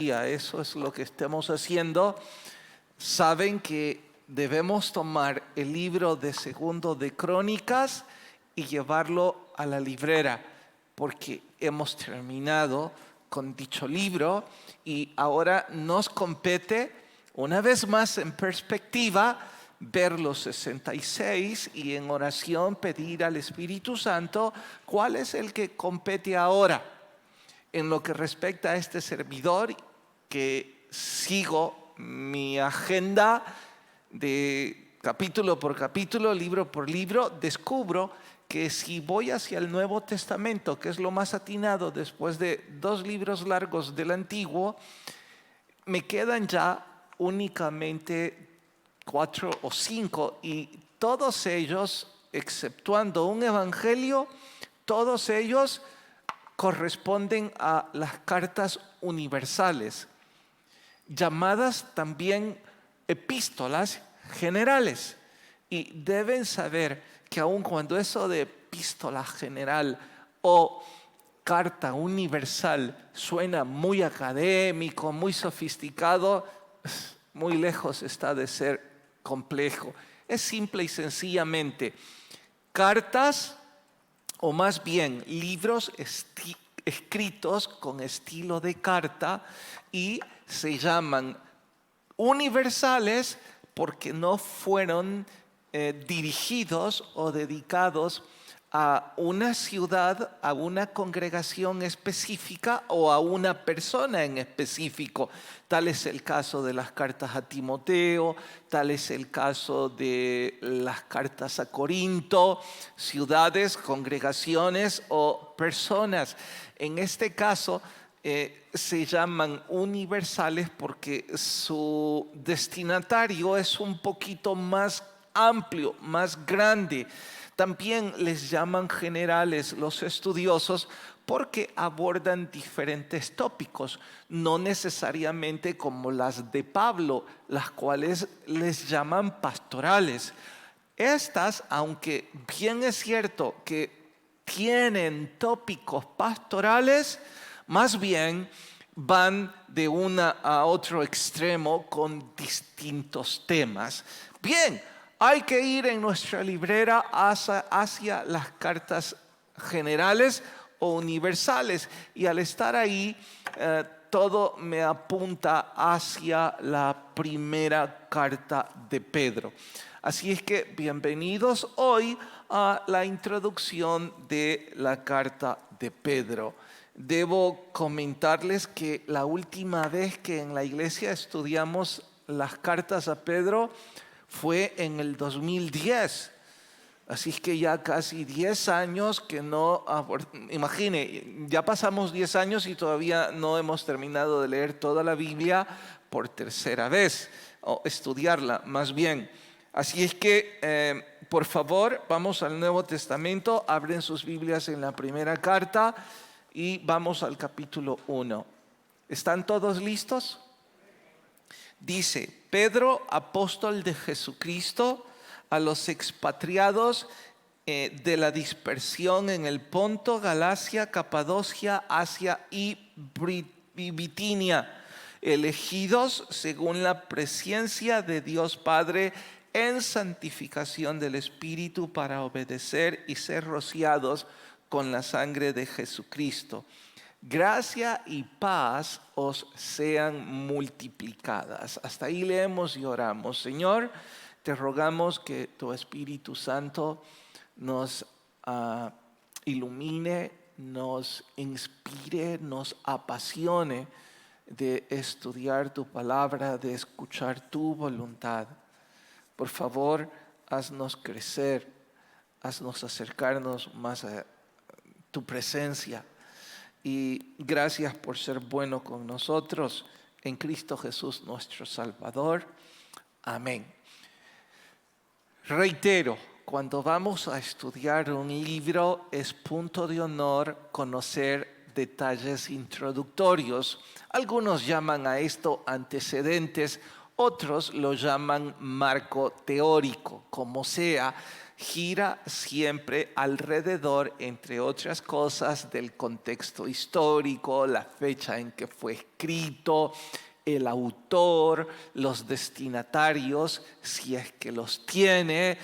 Eso es lo que estamos haciendo. Saben que debemos tomar el libro de Segundo de Crónicas y llevarlo a la librera, porque hemos terminado con dicho libro y ahora nos compete, una vez más en perspectiva, ver los 66 y en oración pedir al Espíritu Santo cuál es el que compete ahora. En lo que respecta a este servidor, que sigo mi agenda de capítulo por capítulo, libro por libro, descubro que si voy hacia el Nuevo Testamento, que es lo más atinado después de 2 libros largos del Antiguo, me quedan ya únicamente 4 o 5 y todos ellos, exceptuando un evangelio, todos ellos corresponden a las cartas universales, llamadas también epístolas generales. Y deben saber que aun cuando eso de epístola general o carta universal suena muy académico, muy sofisticado, muy lejos está de ser complejo. Es simple y sencillamente cartas, o más bien libros escritos con estilo de carta, y se llaman universales porque no fueron dirigidos o dedicados a una ciudad, a una congregación específica o a una persona en específico. Tal es el caso de las cartas a Timoteo, tal es el caso de las cartas a Corinto, ciudades, congregaciones o personas. En este caso se llaman universales porque su destinatario es un poquito más amplio, más grande. También les llaman generales los estudiosos porque abordan diferentes tópicos, no necesariamente como las de Pablo, las cuales les llaman pastorales. Estas, aunque bien es cierto que tienen tópicos pastorales, más bien van de una a otro extremo con distintos temas. Bien, hay que ir en nuestra librera hacia las cartas generales o universales, y al estar ahí todo me apunta hacia la primera carta de Pedro. Así es que bienvenidos hoy a la introducción de la carta de Pedro. Debo comentarles que la última vez que en la iglesia estudiamos las cartas a Pedro fue en el 2010. Así es que ya casi 10 años que no... Imagine, ya pasamos 10 años y todavía no hemos terminado de leer toda la Biblia por tercera vez, o estudiarla más bien. Así es que, por favor, vamos al Nuevo Testamento, abren sus Biblias en la primera carta y vamos al capítulo 1. ¿Están todos listos? Dice: Pedro, apóstol de Jesucristo, a los expatriados de la dispersión en el Ponto, Galacia, Capadocia, Asia y Bitinia, elegidos según la presciencia de Dios Padre en santificación del Espíritu para obedecer y ser rociados con la sangre de Jesucristo. Gracia y paz os sean multiplicadas. Hasta ahí leemos y oramos. Señor, te rogamos que tu Espíritu Santo nos ilumine, nos inspire, nos apasione de estudiar tu palabra, de escuchar tu voluntad. Por favor, haznos crecer, haznos acercarnos más a tu presencia. Y gracias por ser bueno con nosotros en Cristo Jesús nuestro Salvador. Amén. Reitero, cuando vamos a estudiar un libro es punto de honor conocer detalles introductorios. Algunos llaman a esto antecedentes, otros lo llaman marco teórico, como sea. gira siempre alrededor, entre otras cosas, del contexto histórico, la fecha en que fue escrito, el autor, los destinatarios, si es que los tiene,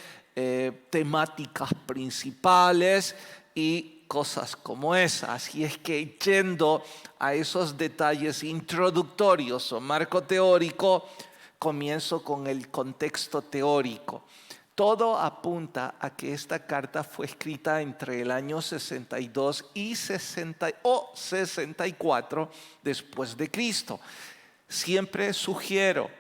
temáticas principales y cosas como esas. Así es que yendo a esos detalles introductorios o marco teórico, comienzo con el contexto teórico. Todo apunta a que esta carta fue escrita entre el año 62 y 64 después de Cristo. Siempre sugiero,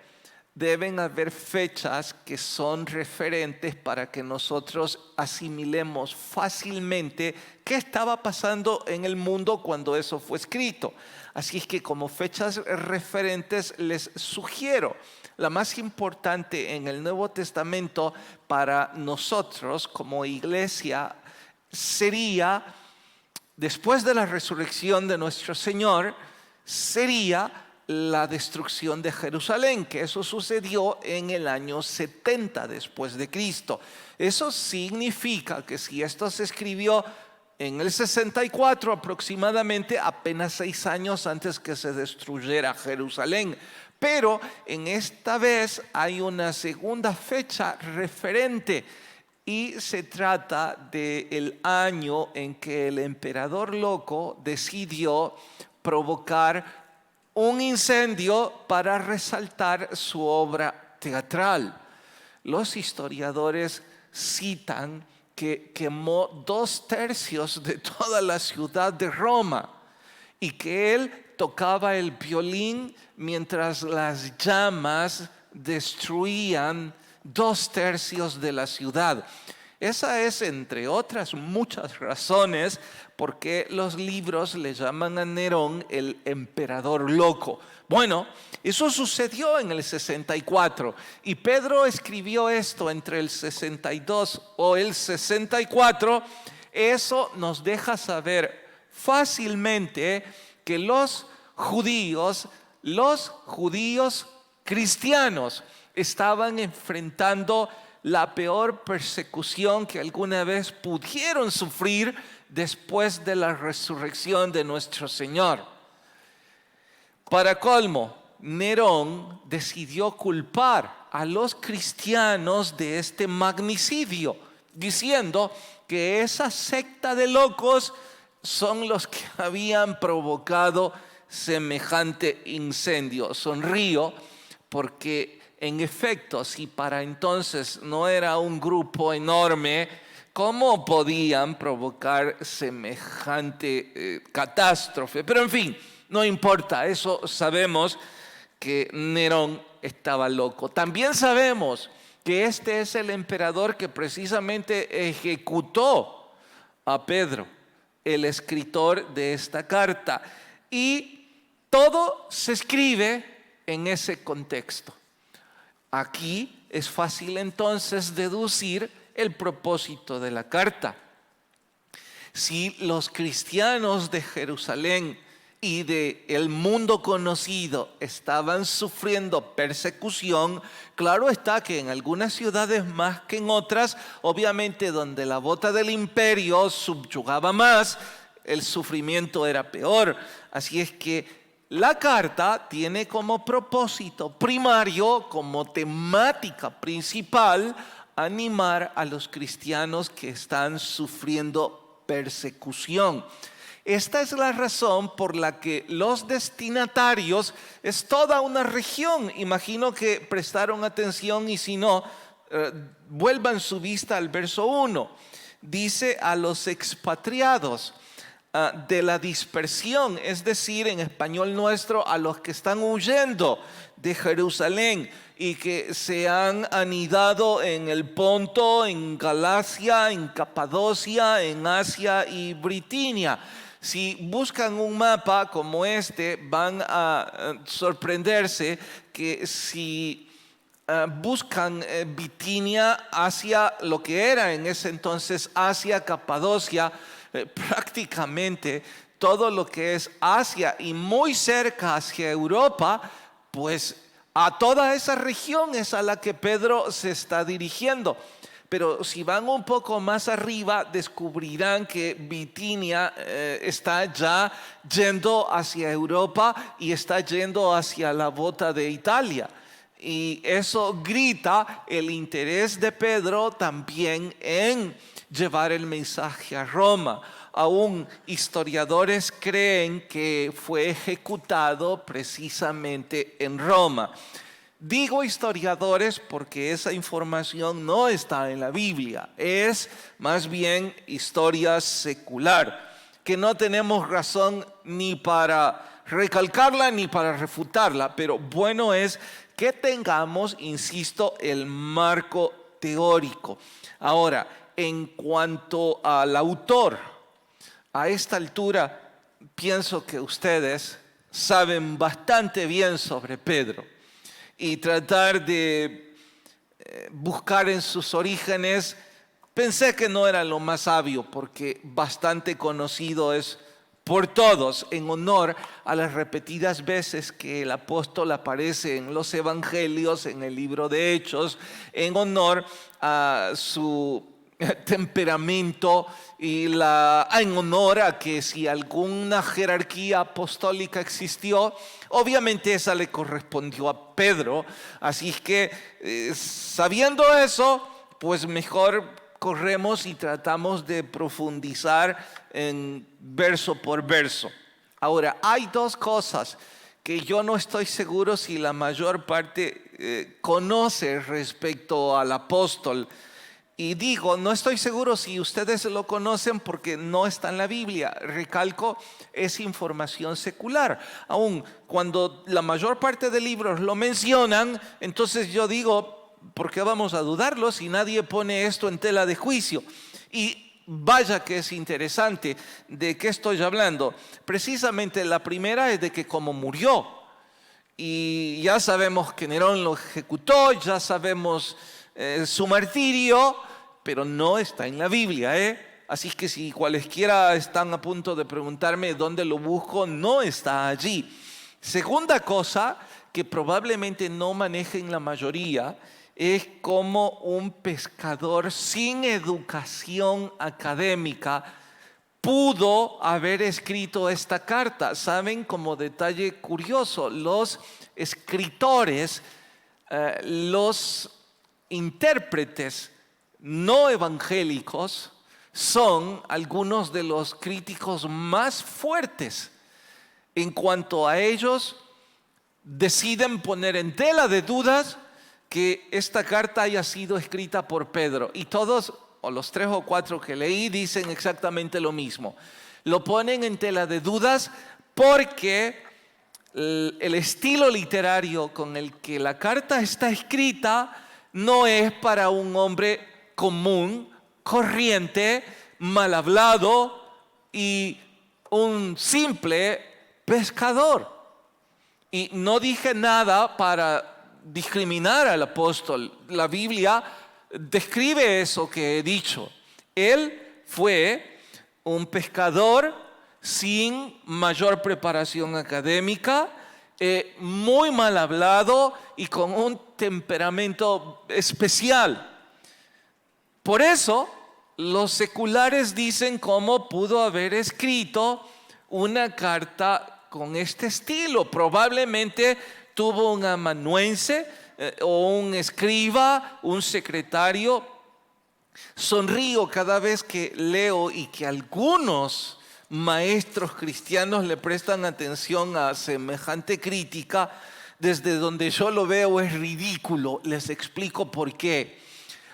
deben haber fechas que son referentes para que nosotros asimilemos fácilmente qué estaba pasando en el mundo cuando eso fue escrito. Así es que como fechas referentes les sugiero la más importante en el Nuevo Testamento para nosotros como iglesia sería, después de la resurrección de nuestro Señor, sería la destrucción de Jerusalén, que eso sucedió en el año 70 después de Cristo. Eso significa que si esto se escribió en el 64 aproximadamente, apenas 6 años antes que se destruyera Jerusalén. Pero en esta vez hay una segunda fecha referente y se trata del año en que el emperador loco decidió provocar un incendio para resaltar su obra teatral. Los historiadores citan que quemó 2/3 de toda la ciudad de Roma y que él tocaba el violín mientras las llamas destruían 2/3 de la ciudad. Esa es, entre otras muchas razones, por qué los libros le llaman a Nerón el emperador loco. Bueno, eso sucedió en el 64 y Pedro escribió esto entre el 62 o el 64. Eso nos deja saber fácilmente que los judíos cristianos estaban enfrentando la peor persecución que alguna vez pudieron sufrir después de la resurrección de nuestro Señor. Para colmo, Nerón decidió culpar a los cristianos de este magnicidio, diciendo que esa secta de locos son los que habían provocado semejante incendio. Sonrío porque en efecto, si para entonces no era un grupo enorme, ¿cómo podían provocar semejante catástrofe? Pero en fin, no importa, eso sabemos que Nerón estaba loco. También sabemos que este es el emperador que precisamente ejecutó a Pedro, el escritor de esta carta. Y todo se escribe en ese contexto. Aquí es fácil entonces deducir el propósito de la carta. Si los cristianos de Jerusalén y del mundo conocido estaban sufriendo persecución, claro está que en algunas ciudades más que en otras, obviamente donde la bota del imperio subyugaba más, el sufrimiento era peor. Así es que la carta tiene como propósito primario, como temática principal, animar a los cristianos que están sufriendo persecución. Esta es la razón por la que los destinatarios es toda una región. Imagino que prestaron atención y si no, vuelvan su vista al verso 1. Dice a los expatriados de la dispersión, es decir, en español nuestro, a los que están huyendo de Jerusalén y que se han anidado en el Ponto, en Galacia, en Capadocia, en Asia y Bitinia. Si buscan un mapa como este, van a sorprenderse que si buscan Bitinia hacia lo que era en ese entonces Asia, Capadocia, prácticamente todo lo que es Asia y muy cerca hacia Europa, pues a toda esa región es a la que Pedro se está dirigiendo. Pero si van un poco más arriba, descubrirán que Bitinia está ya yendo hacia Europa y está yendo hacia la bota de Italia. Y eso grita el interés de Pedro también en llevar el mensaje a Roma. Aún historiadores creen que fue ejecutado precisamente en Roma. Digo historiadores porque esa información no está en la Biblia, es más bien historia secular, que no tenemos razón ni para recalcarla ni para refutarla, pero bueno es que tengamos, insisto, el marco teórico. Ahora, en cuanto al autor, a esta altura pienso que ustedes saben bastante bien sobre Pedro. Y tratar de buscar en sus orígenes, pensé que no era lo más sabio, porque bastante conocido es por todos, en honor a las repetidas veces que el apóstol aparece en los evangelios, en el libro de Hechos, en honor a su temperamento y en honor a que si alguna jerarquía apostólica existió, obviamente esa le correspondió a Pedro. Así que sabiendo eso, pues mejor corremos y tratamos de profundizar en verso por verso. Ahora, hay dos cosas que yo no estoy seguro si la mayor parte conoce respecto al apóstol. Y digo, no estoy seguro si ustedes lo conocen porque no está en la Biblia. Recalco, es información secular. Aún cuando la mayor parte de libros lo mencionan, entonces yo digo, ¿por qué vamos a dudarlo si nadie pone esto en tela de juicio? Y vaya que es interesante. ¿De qué estoy hablando? Precisamente la primera es de que como murió, y ya sabemos que Nerón lo ejecutó, ya sabemos su martirio, pero no está en la Biblia, Así que si cualesquiera están a punto de preguntarme dónde lo busco, no está allí. Segunda cosa que probablemente no manejen la mayoría es cómo un pescador sin educación académica pudo haber escrito esta carta. Saben, como detalle curioso, los escritores, los intérpretes no evangélicos son algunos de los críticos más fuertes. En cuanto a ellos, deciden poner en tela de dudas que esta carta haya sido escrita por Pedro. Y todos, o los 3 o 4 que leí, dicen exactamente lo mismo. Lo ponen en tela de dudas porque el estilo literario con el que la carta está escrita no es para un hombre común, corriente, mal hablado y un simple pescador. Y no dije nada para discriminar al apóstol. La Biblia describe eso que he dicho. Él fue un pescador sin mayor preparación académica, muy mal hablado y con un temperamento especial. Por eso, los seculares dicen cómo pudo haber escrito una carta con este estilo. Probablemente tuvo un amanuense o un escriba, un secretario. Sonrío cada vez que leo y que algunos maestros cristianos le prestan atención a semejante crítica. Desde donde yo lo veo es ridículo. Les explico por qué.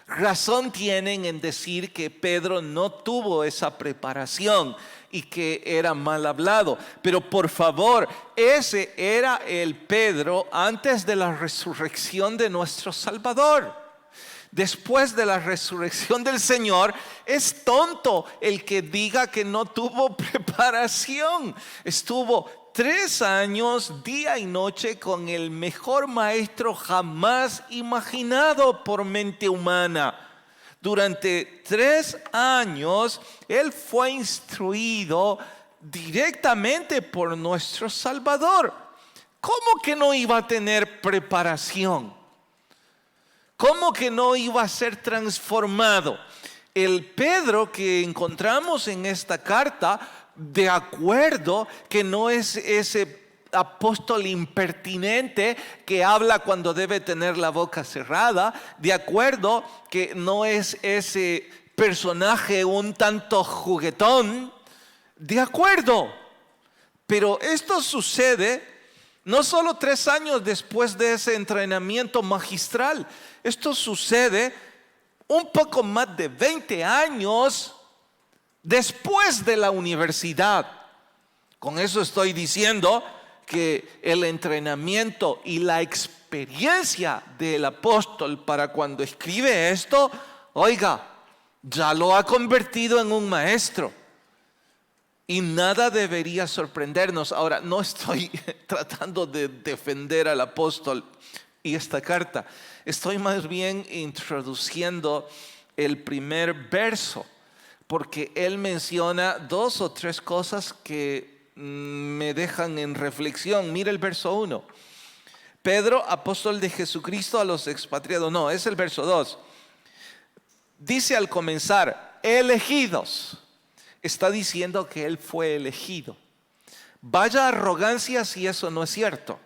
Razón tienen en decir que Pedro no tuvo esa preparación y que era mal hablado. Pero por favor, ese era el Pedro antes de la resurrección de nuestro Salvador. Después de la resurrección del Señor, es tonto el que diga que no tuvo preparación. Estuvo 3 años, día y noche, con el mejor maestro jamás imaginado por mente humana. Durante 3 años, él fue instruido directamente por nuestro Salvador. ¿Cómo que no iba a tener preparación? ¿Cómo que no iba a ser transformado? El Pedro que encontramos en esta carta, de acuerdo que no es ese apóstol impertinente que habla cuando debe tener la boca cerrada, de acuerdo que no es ese personaje un tanto juguetón, de acuerdo. Pero esto sucede no solo 3 años después de ese entrenamiento magistral, esto sucede un poco más de 20 años después de la universidad. Con eso estoy diciendo que el entrenamiento y la experiencia del apóstol para cuando escribe esto, oiga, ya lo ha convertido en un maestro. Y nada debería sorprendernos. Ahora, no estoy tratando de defender al apóstol y esta carta. Estoy más bien introduciendo el primer verso, porque él menciona 2 o 3 cosas que me dejan en reflexión. Mira el verso 1. Pedro, apóstol de Jesucristo a los expatriados. No, es el verso 2. Dice al comenzar, elegidos. Está diciendo que él fue elegido. Vaya arrogancia si eso no es cierto.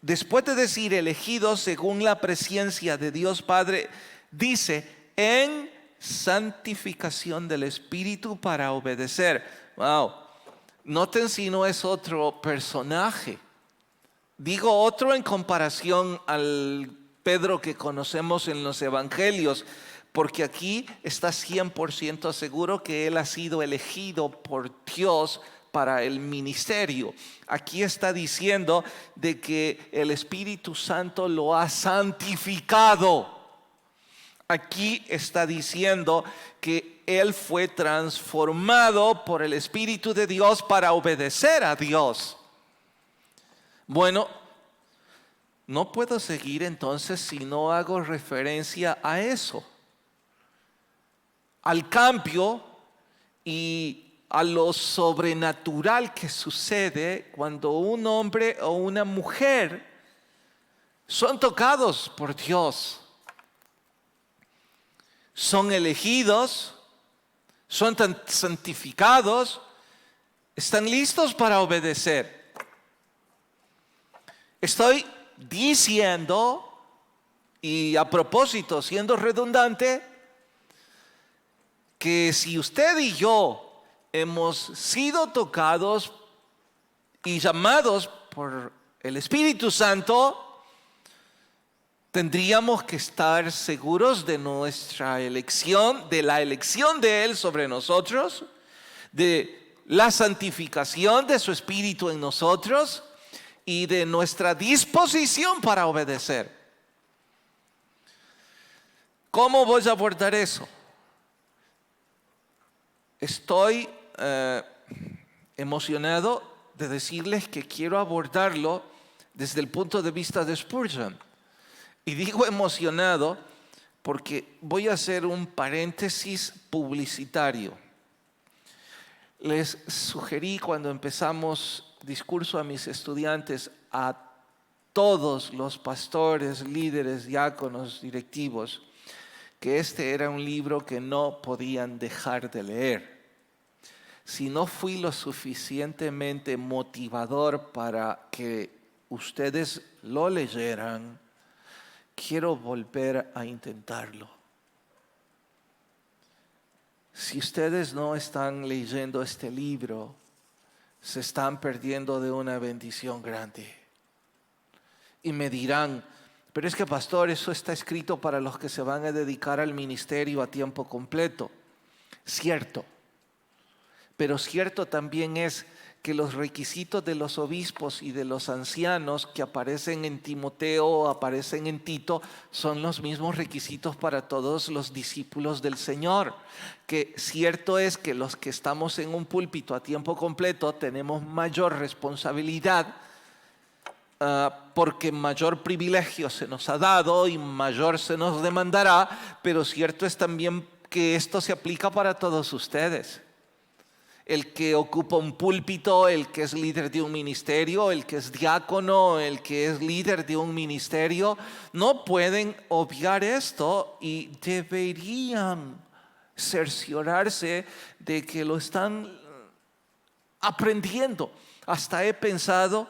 Después de decir elegidos según la presencia de Dios Padre, dice en santificación del Espíritu para obedecer. Wow. Noten si no es otro personaje. Digo otro en comparación al Pedro que conocemos en los evangelios, porque aquí está 100% seguro que él ha sido elegido por Dios para el ministerio. Aquí está diciendo de que el Espíritu Santo lo ha santificado. Aquí está diciendo que él fue transformado por el Espíritu de Dios para obedecer a Dios. Bueno, no puedo seguir entonces si no hago referencia a eso, al cambio y a lo sobrenatural que sucede cuando un hombre o una mujer son tocados por Dios, son elegidos, son santificados, están listos para obedecer. Estoy diciendo, y a propósito, siendo redundante, que si usted y yo hemos sido tocados y llamados por el Espíritu Santo, tendríamos que estar seguros de nuestra elección, de la elección de Él sobre nosotros, de la santificación de su Espíritu en nosotros y de nuestra disposición para obedecer. ¿Cómo voy a abordar eso? Estoy emocionado de decirles que quiero abordarlo desde el punto de vista de Spurgeon. Y digo emocionado porque voy a hacer un paréntesis publicitario. Les sugerí cuando empezamos discurso a mis estudiantes, a todos los pastores, líderes, diáconos, directivos, que este era un libro que no podían dejar de leer. Si no fui lo suficientemente motivador para que ustedes lo leyeran, quiero volver a intentarlo. Si ustedes no están leyendo este libro, se están perdiendo de una bendición grande. Y me dirán, pero es que pastor, eso está escrito para los que se van a dedicar al ministerio a tiempo completo. Cierto. Pero cierto también es que los requisitos de los obispos y de los ancianos que aparecen en Timoteo o aparecen en Tito son los mismos requisitos para todos los discípulos del Señor. Que cierto es que los que estamos en un púlpito a tiempo completo tenemos mayor responsabilidad porque mayor privilegio se nos ha dado y mayor se nos demandará, pero cierto es también que esto se aplica para todos ustedes. El que ocupa un púlpito, el que es líder de un ministerio, el que es diácono, el que es líder de un ministerio, no pueden obviar esto y deberían cerciorarse de que lo están aprendiendo. Hasta he pensado,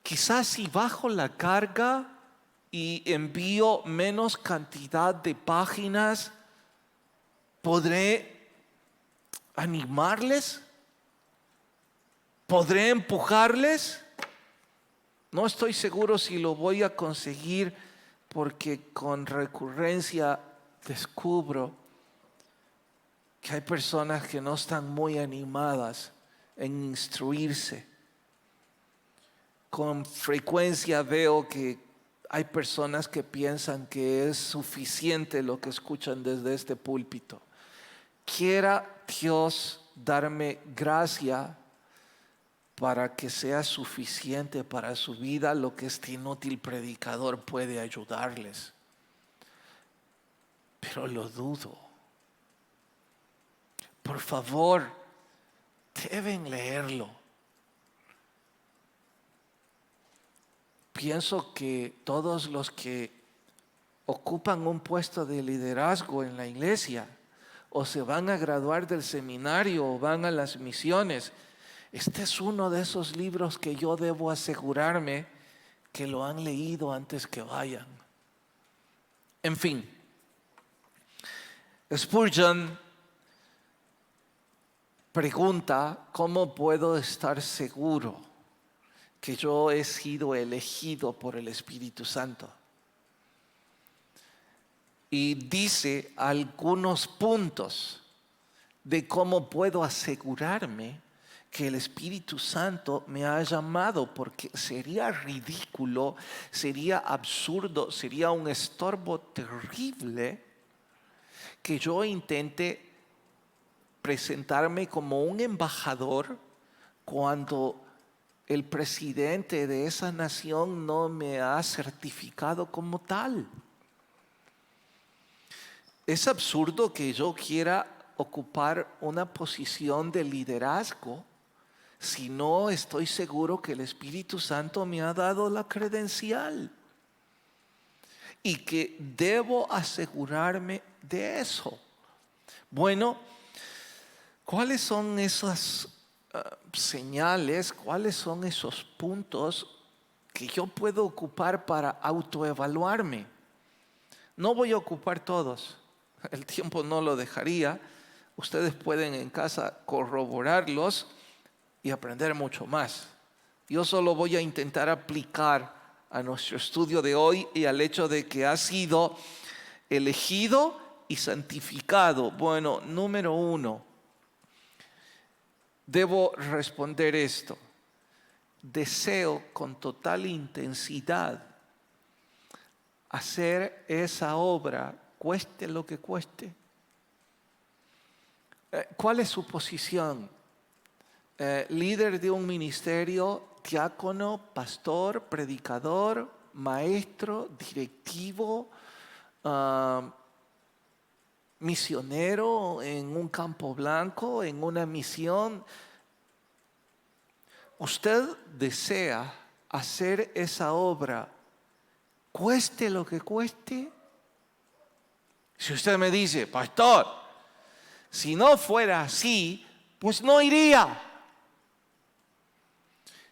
quizás si bajo la carga y envío menos cantidad de páginas, podré animarles, podré empujarles. No estoy seguro si lo voy a conseguir, porque con recurrencia descubro que hay personas que no están muy animadas en instruirse. Con frecuencia veo que hay personas que piensan que es suficiente lo que escuchan desde este púlpito. Quiera Dios darme gracia para que sea suficiente para su vida lo que este inútil predicador puede ayudarles. Pero lo dudo. Por favor, deben leerlo. Pienso que todos los que ocupan un puesto de liderazgo en la iglesia, o se van a graduar del seminario o van a las misiones, este es uno de esos libros que yo debo asegurarme que lo han leído antes que vayan. En fin, Spurgeon pregunta: ¿cómo puedo estar seguro que yo he sido elegido por el Espíritu Santo? Y dice algunos puntos de cómo puedo asegurarme que el Espíritu Santo me ha llamado, porque sería ridículo, sería absurdo, sería un estorbo terrible que yo intente presentarme como un embajador cuando el presidente de esa nación no me ha certificado como tal. Es absurdo que yo quiera ocupar una posición de liderazgo si no estoy seguro que el Espíritu Santo me ha dado la credencial, y que debo asegurarme de eso. Bueno, ¿cuáles son esas señales? ¿Cuáles son esos puntos que yo puedo ocupar para autoevaluarme? No voy a ocupar todos. El tiempo no lo dejaría. Ustedes pueden en casa corroborarlos y aprender mucho más. Yo solo voy a intentar aplicar a nuestro estudio de hoy y al hecho de que ha sido elegido y santificado. Bueno, número 1, debo responder esto: deseo con total intensidad hacer esa obra, cueste lo que cueste. ¿Cuál es su posición? Líder de un ministerio, diácono, pastor, predicador, maestro, directivo, misionero en un campo blanco, en una misión. Usted desea hacer esa obra, cueste lo que cueste. Si usted me dice: pastor, si no fuera así, pues no iría.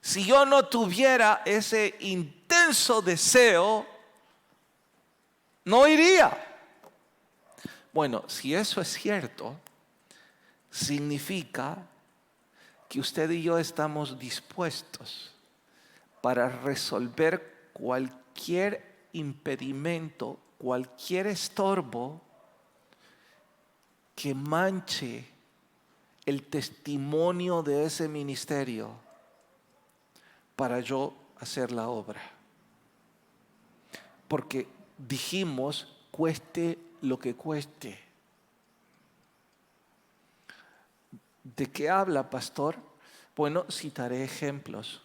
Si yo no tuviera ese intenso deseo, no iría. Bueno, si eso es cierto, significa que usted y yo estamos dispuestos para resolver cualquier impedimento, cualquier estorbo que manche el testimonio de ese ministerio para yo hacer la obra. Porque dijimos: cueste lo que cueste. ¿De qué habla, pastor? Bueno, citaré ejemplos.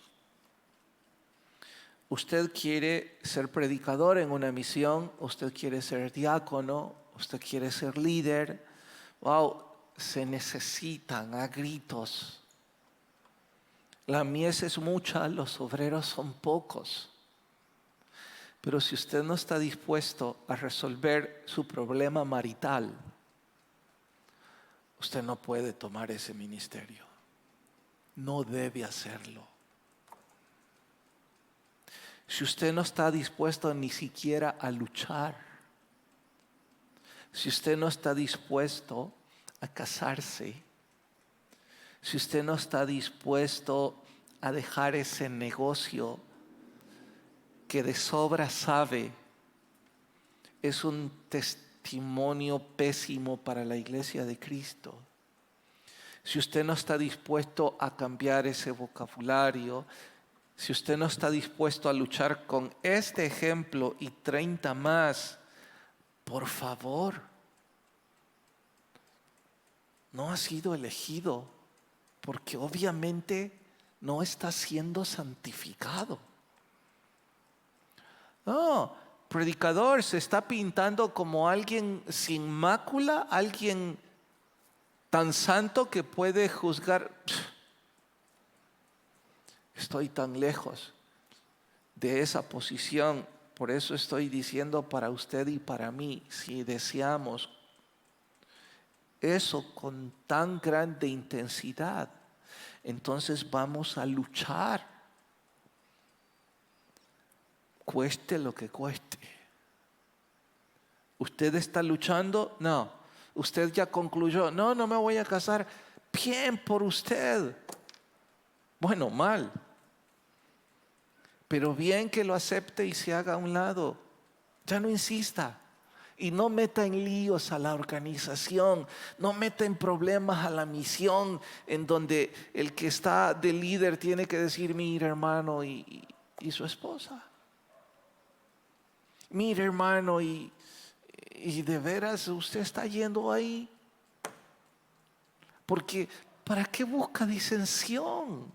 Usted quiere ser predicador en una misión, usted quiere ser diácono, usted quiere ser líder. Wow, se necesitan a gritos. La mies es mucha, los obreros son pocos. Pero si usted no está dispuesto a resolver su problema marital, usted no puede tomar ese ministerio. No debe hacerlo. Si usted no está dispuesto ni siquiera a luchar, si usted no está dispuesto a casarse, si usted no está dispuesto a dejar ese negocio que de sobra sabe es un testimonio pésimo para la iglesia de Cristo, si usted no está dispuesto a cambiar ese vocabulario, si usted no está dispuesto a luchar con este ejemplo y 30 más, por favor, no ha sido elegido, porque obviamente no está siendo santificado. No, predicador se está pintando como alguien sin mácula, alguien tan santo que puede juzgar. Estoy tan lejos de esa posición. Por eso estoy diciendo para usted y para mí, si deseamos eso con tan grande intensidad, entonces vamos a luchar, cueste lo que cueste. ¿Usted está luchando? No. ¿Usted ya concluyó? No, no me voy a casar. Bien por usted. Bueno, mal. Pero bien que lo acepte y se haga a un lado. Ya no insista. Y no meta en líos a la organización. No meta en problemas a la misión, en donde el que está de líder tiene que decir, mira hermano, y su esposa. Mira hermano, y de veras usted está yendo ahí. Porque ¿para qué busca disensión?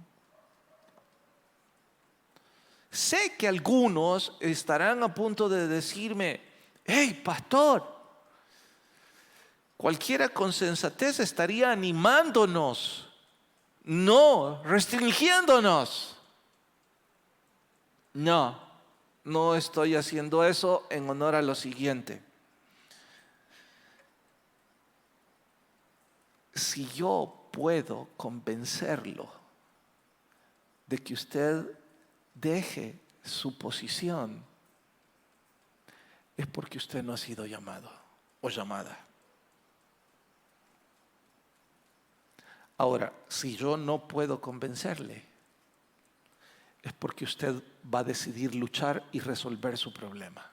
Sé que algunos estarán a punto de decirme, hey pastor, cualquiera con sensatez estaría animándonos, no restringiéndonos. No estoy haciendo eso en honor a lo siguiente. Si yo puedo convencerlo de que usted deje su posición, es porque usted no ha sido llamado o llamada. Ahora, si yo no puedo convencerle, es porque usted va a decidir luchar y resolver su problema.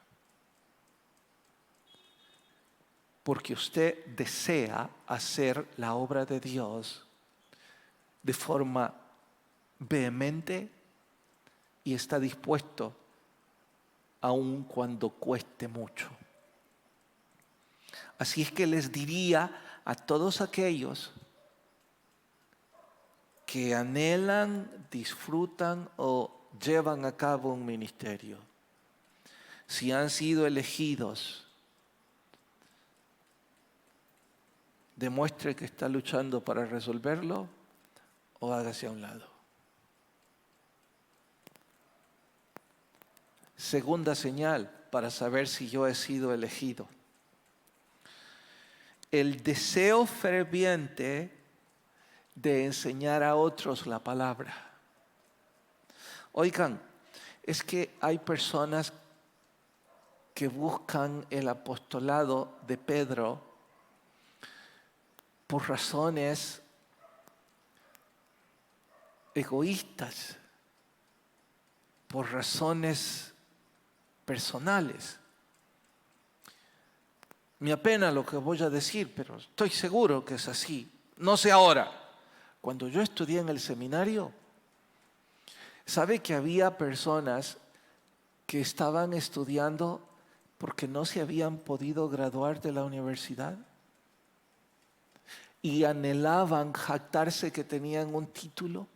Porque usted desea hacer la obra de Dios de forma vehemente y está dispuesto aun cuando cueste mucho. Así es que les diría a todos aquellos que anhelan, disfrutan o llevan a cabo un ministerio, si han sido elegidos, demuestre que está luchando para resolverlo o hágase a un lado. Segunda señal para saber si yo he sido elegido: el deseo ferviente de enseñar a otros la palabra. Oigan, es que hay personas que buscan el apostolado de Pedro por razones egoístas, por razones personales. Me apena lo que voy a decir, pero estoy seguro que es así. No sé ahora. Cuando yo estudié en el seminario, ¿sabe que había personas que estaban estudiando porque no se habían podido graduar de la universidad? Y anhelaban jactarse que tenían un título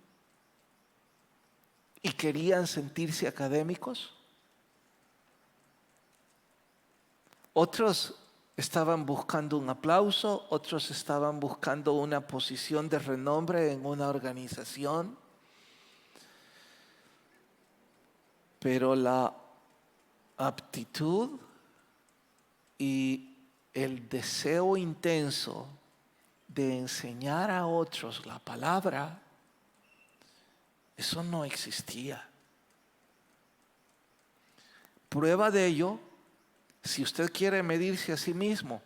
y querían sentirse académicos. Otros estaban buscando un aplauso, otros estaban buscando una posición de renombre en una organización. Pero la aptitud y el deseo intenso de enseñar a otros la palabra, eso no existía. Prueba de ello, si usted quiere medirse a sí mismo.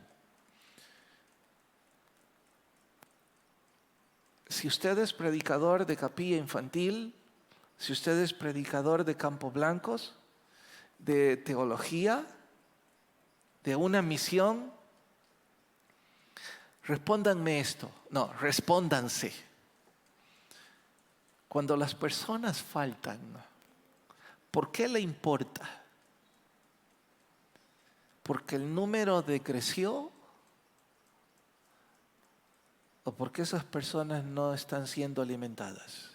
Si usted es predicador de capilla infantil, si usted es predicador de Campos Blancos, de teología, de una misión, respóndanme esto. No, respóndanse. Cuando las personas faltan, ¿por qué le importa? ¿Porque el número decreció? ¿O porque esas personas no están siendo alimentadas?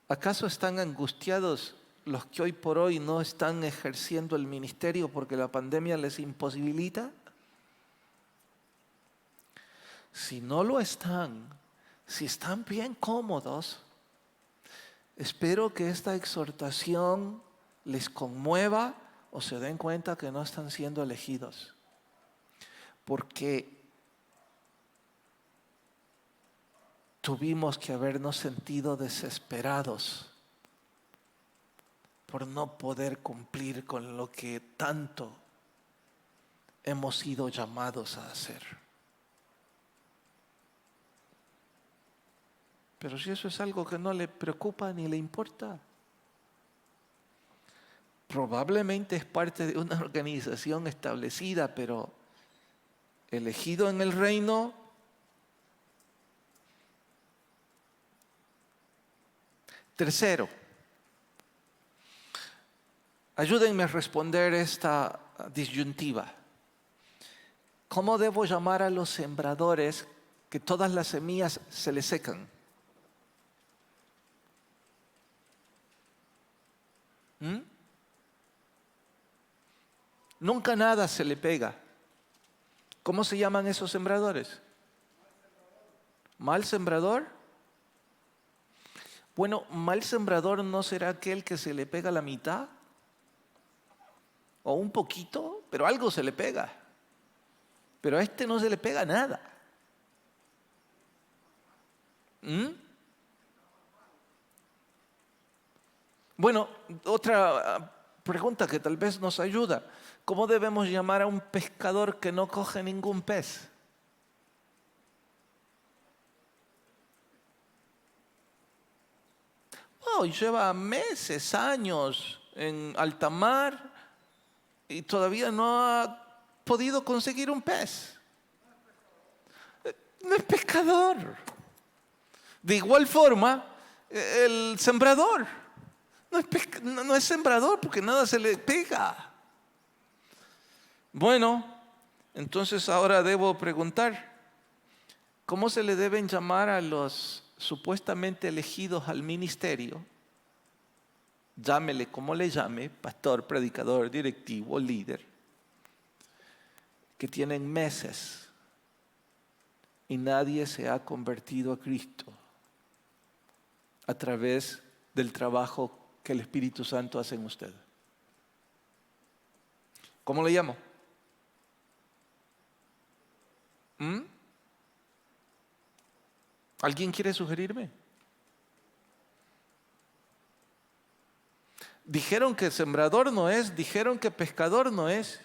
¿Acaso están angustiados los que hoy por hoy no están ejerciendo el ministerio porque la pandemia les imposibilita? Si no lo están, si están bien cómodos, espero que esta exhortación les conmueva o se den cuenta que no están siendo elegidos. Porque tuvimos que habernos sentido desesperados por no poder cumplir con lo que tanto hemos sido llamados a hacer. Pero si eso es algo que no le preocupa ni le importa, probablemente es parte de una organización establecida, pero elegido en el reino. Tercero, ayúdenme a responder esta disyuntiva. ¿Cómo debo llamar a los sembradores que todas las semillas se les secan? Nunca nada se le pega. ¿Cómo se llaman esos sembradores? ¿Mal sembrador? Bueno, mal sembrador no será aquel que se le pega la mitad o un poquito, pero algo se le pega. Pero a este no se le pega nada. Bueno, otra pregunta que tal vez nos ayuda. ¿Cómo debemos llamar a un pescador que no coge ningún pez? Oh, lleva meses, años en alta mar y todavía no ha podido conseguir un pez. No es pescador. De igual forma, el sembrador no es sembrador porque nada se le pega. Bueno, entonces ahora debo preguntar, ¿cómo se le deben llamar a los supuestamente elegidos al ministerio? Llámele como le llame, pastor, predicador, directivo, líder, que tienen meses y nadie se ha convertido a Cristo a través del trabajo que el Espíritu Santo hace en usted. ¿Cómo le llamo? ¿Alguien quiere sugerirme? Dijeron que sembrador no es, dijeron que pescador no es.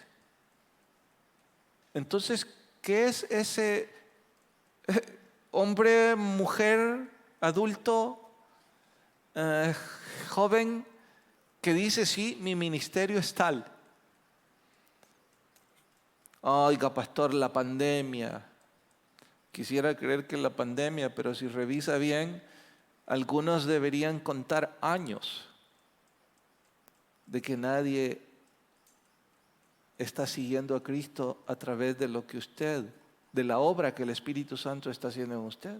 Entonces, ¿qué es ese hombre, mujer, adulto, joven que dice, sí, mi ministerio es tal? Oiga, pastor, la pandemia. Quisiera creer que la pandemia, pero si revisa bien, algunos deberían contar años de que nadie está siguiendo a Cristo a través de lo que usted, de la obra que el Espíritu Santo está haciendo en usted.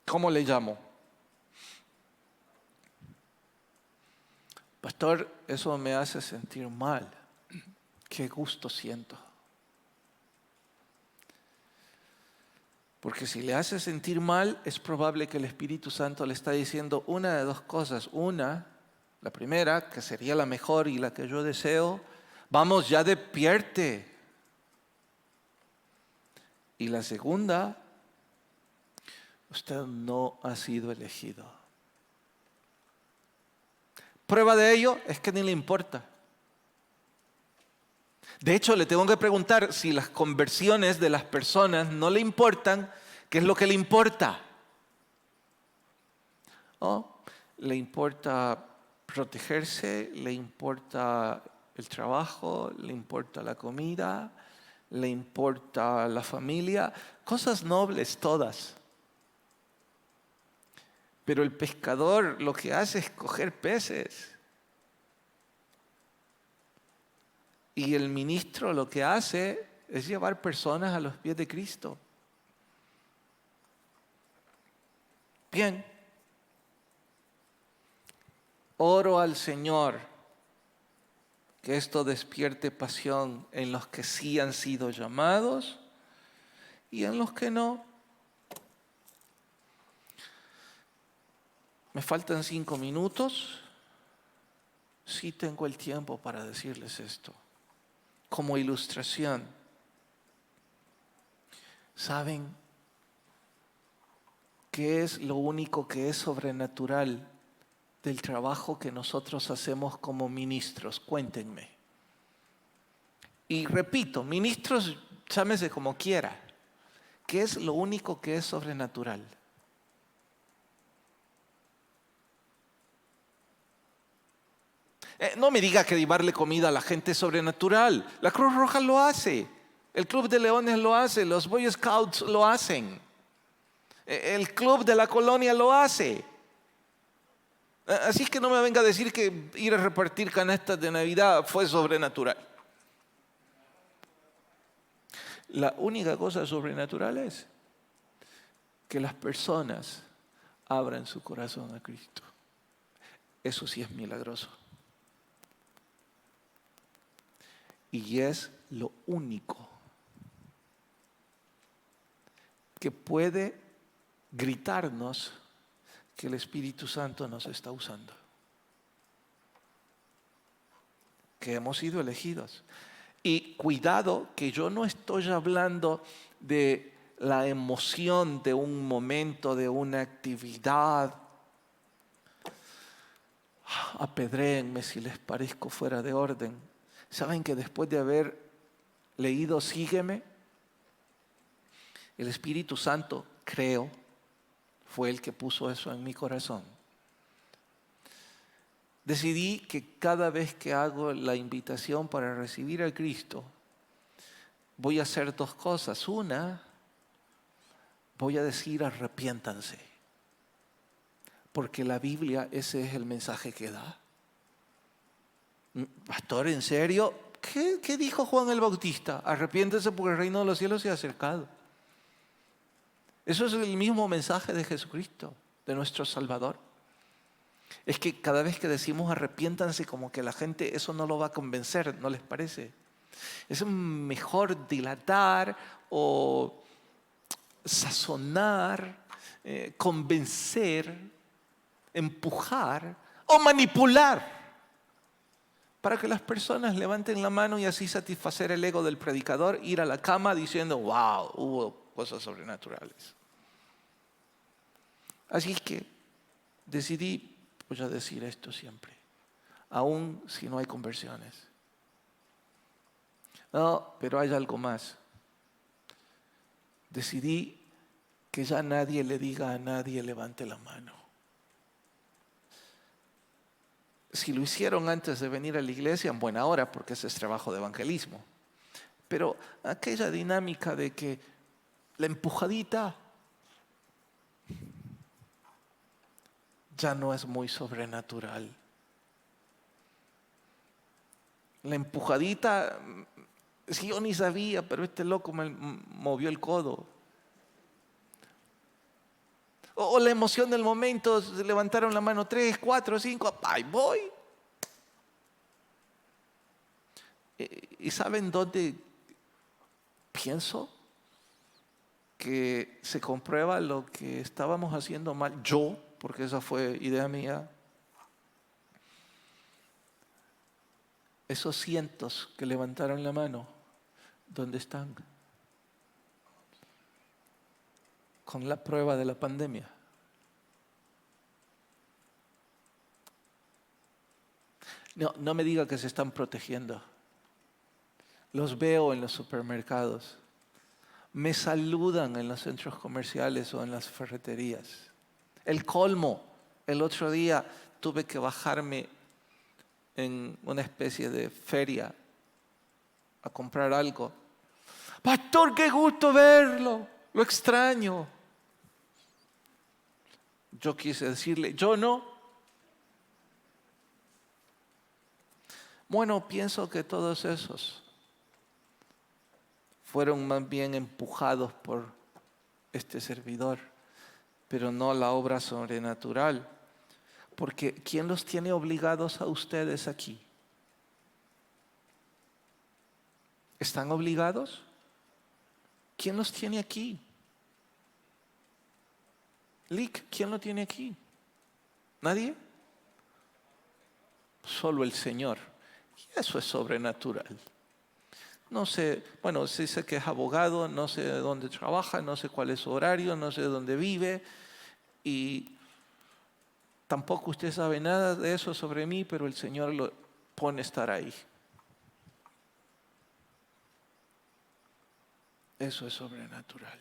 ¿Cómo le llamo? pastor, eso me hace sentir mal. Qué gusto siento. Porque si le hace sentir mal, es probable que el Espíritu Santo le está diciendo una de dos cosas. Una, la primera, que sería la mejor y la que yo deseo, vamos, ya despierte. Y la segunda, usted no ha sido elegido. Prueba de ello es que ni le importa. De hecho, le tengo que preguntar si las conversiones de las personas no le importan, ¿qué es lo que le importa? ¿Oh? ¿Le importa protegerse? ¿Le importa el trabajo? ¿Le importa la comida? ¿Le importa la familia? Cosas nobles todas. Pero el pescador lo que hace es coger peces. Y el ministro lo que hace es llevar personas a los pies de Cristo. Bien. Oro al Señor que esto despierte pasión en los que sí han sido llamados y en los que no. Me faltan 5 minutos. Sí tengo el tiempo para decirles esto. Como ilustración, ¿saben qué es lo único que es sobrenatural del trabajo que nosotros hacemos como ministros? Cuéntenme. Y repito, ministros, llámese como quiera. ¿Qué es lo único que es sobrenatural? No me diga que llevarle comida a la gente es sobrenatural. La Cruz Roja lo hace. El Club de Leones lo hace. Los Boy Scouts lo hacen. El Club de la Colonia lo hace. Así que no me venga a decir que ir a repartir canastas de Navidad fue sobrenatural. La única cosa sobrenatural es que las personas abran su corazón a Cristo. Eso sí es milagroso. Y es lo único que puede gritarnos que el Espíritu Santo nos está usando. Que hemos sido elegidos. Y cuidado que yo no estoy hablando de la emoción de un momento, de una actividad. Apedréenme si les parezco fuera de orden. ¿Saben que después de haber leído Sígueme, el Espíritu Santo, creo, fue el que puso eso en mi corazón? Decidí que cada vez que hago la invitación para recibir a Cristo, voy a hacer 2 cosas. Una, voy a decir arrepiéntanse, porque la Biblia ese es el mensaje que da. Pastor, ¿en serio? ¿Qué dijo Juan el Bautista? Arrepiéntese porque el reino de los cielos se ha acercado. Eso es el mismo mensaje de Jesucristo, de nuestro Salvador. Es que cada vez que decimos arrepiéntanse, como que la gente eso no lo va a convencer, ¿no les parece? Es mejor dilatar o sazonar, convencer, empujar o manipular para que las personas levanten la mano y así satisfacer el ego del predicador, ir a la cama diciendo, wow, hubo cosas sobrenaturales. Así que decidí, voy a decir esto siempre, aun si no hay conversiones. No, pero hay algo más. Decidí que ya nadie le diga a nadie levante la mano. Si lo hicieron antes de venir a la iglesia, en buena hora, porque ese es trabajo de evangelismo. Pero aquella dinámica de que la empujadita ya no es muy sobrenatural. La empujadita, si yo ni sabía, pero este loco me movió el codo. O la emoción del momento, se levantaron la mano 3, 4, 5, ¡ay, voy! ¿Y saben dónde pienso que se comprueba lo que estábamos haciendo mal? Yo, porque esa fue idea mía. Esos cientos que levantaron la mano, ¿dónde están? Con la prueba de la pandemia. No me diga que se están protegiendo. Los veo en los supermercados. Me saludan en los centros comerciales o en las ferreterías. El colmo, el otro día tuve que bajarme en una especie de feria a comprar algo. Pastor, qué gusto verlo, lo extraño. Yo quise decirle, yo no. Bueno, pienso que todos esos fueron más bien empujados por este servidor, pero no la obra sobrenatural. Porque ¿quién los tiene obligados a ustedes aquí? ¿Están obligados? ¿Quién los tiene aquí? Lick, ¿quién lo tiene aquí? ¿Nadie? Solo el Señor. Y eso es sobrenatural. No sé, bueno, sí sé que es abogado, no sé de dónde trabaja, no sé cuál es su horario, no sé de dónde vive y tampoco usted sabe nada de eso sobre mí, pero el Señor lo pone a estar ahí. Eso es sobrenatural.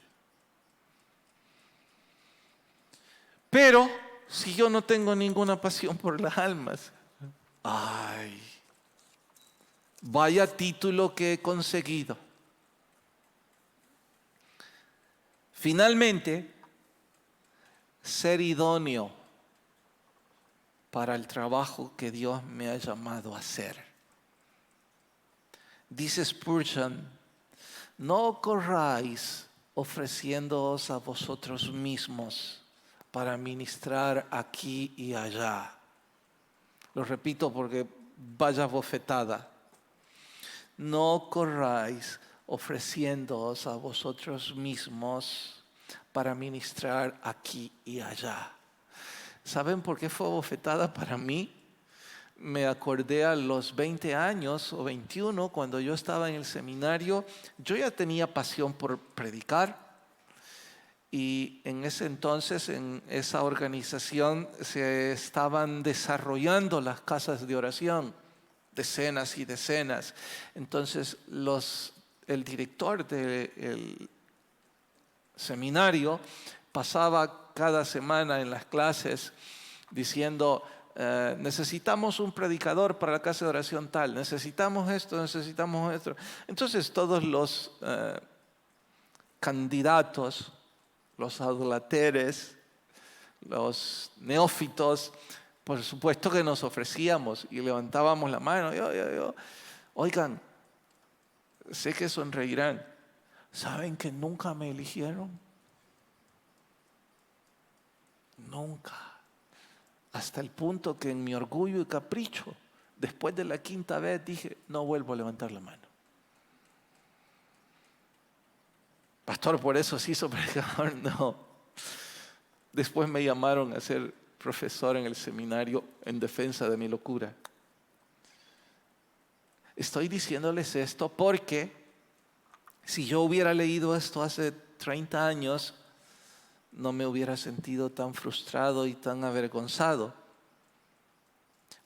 Pero si yo no tengo ninguna pasión por las almas, ay, vaya título que he conseguido. Finalmente, ser idóneo para el trabajo que Dios me ha llamado a hacer. Dice Spurgeon, no corráis ofreciéndoos a vosotros mismos para ministrar aquí y allá. Lo repito porque vaya bofetada. No corráis ofreciéndoos a vosotros mismos para ministrar aquí y allá. ¿Saben por qué fue bofetada para mí? Me acordé a los 20 años o 21, cuando yo estaba en el seminario, yo ya tenía pasión por predicar. Y en ese entonces, en esa organización, se estaban desarrollando las casas de oración, decenas y decenas. Entonces, el director del seminario pasaba cada semana en las clases diciendo, necesitamos un predicador para la casa de oración tal, necesitamos esto, necesitamos esto. Entonces, todos los candidatos, los adúlateres, los neófitos, por supuesto que nos ofrecíamos y levantábamos la mano. Yo. Oigan, sé que sonreirán. ¿Saben que nunca me eligieron? Nunca. Hasta el punto que en mi orgullo y capricho, después de la quinta vez dije, no vuelvo a levantar la mano. Pastor, por eso se hizo predicador. No. Después me llamaron a ser profesor en el seminario en defensa de mi locura. Estoy diciéndoles esto porque si yo hubiera leído esto hace 30 años, no me hubiera sentido tan frustrado y tan avergonzado.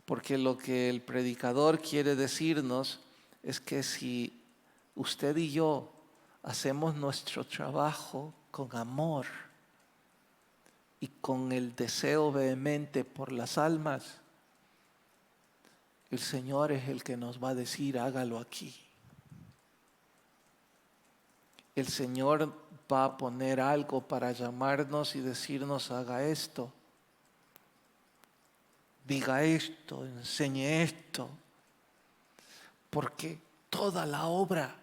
Porque lo que el predicador quiere decirnos es que si usted y yo hacemos nuestro trabajo con amor y con el deseo vehemente por las almas, el Señor es el que nos va a decir, hágalo aquí. El Señor va a poner algo para llamarnos y decirnos, haga esto, diga esto, enseñe esto, porque toda la obra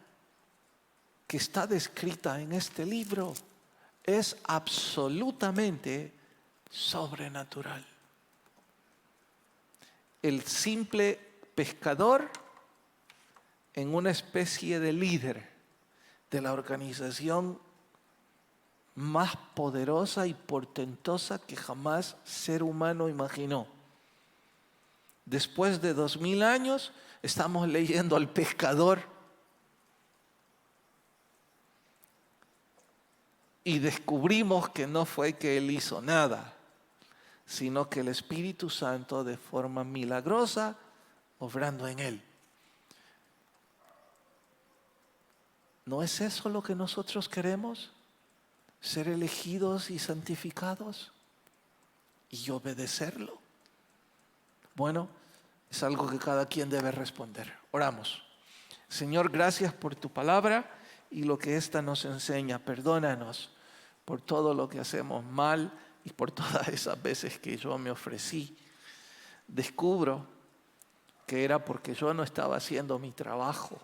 que está descrita en este libro es absolutamente sobrenatural. El simple pescador en una especie de líder de la organización más poderosa y portentosa que jamás ser humano imaginó. Después de 2000 años, estamos leyendo al pescador y descubrimos que no fue que él hizo nada, sino que el Espíritu Santo de forma milagrosa obrando en él. ¿No es eso lo que nosotros queremos? ¿Ser elegidos y santificados y obedecerlo? Bueno, es algo que cada quien debe responder. Oramos. Señor, gracias por tu palabra y lo que ésta nos enseña. Perdónanos por todo lo que hacemos mal y por todas esas veces que yo me ofrecí. Descubro que era porque yo no estaba haciendo mi trabajo